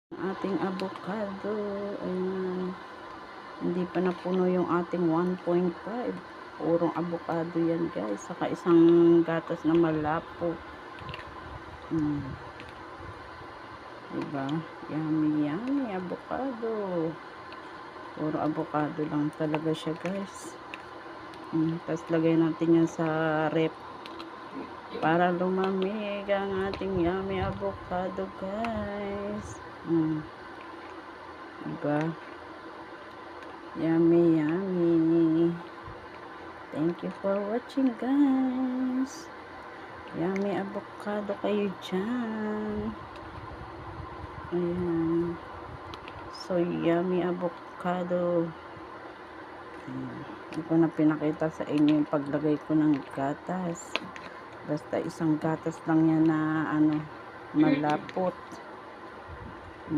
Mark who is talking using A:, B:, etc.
A: Ating avocado. Ayan. Hindi pa napuno yung ating 1.5. Purong avocado yan, guys. Saka isang gatas na malapot. Diba? Yummy, yummy avocado. Puro avocado lang talaga siya, guys. Tapos lagay natin yan sa rep para lumamig ang ating yummy avocado, guys. Diba? Yummy, yummy. Thank you for watching, guys. Yummy avocado kayo dyan. Ayan. So, yummy avocado. Hindi ko na pinakita sa inyo yung paglagay ko ng gatas. Basta isang gatas lang yan na malapot.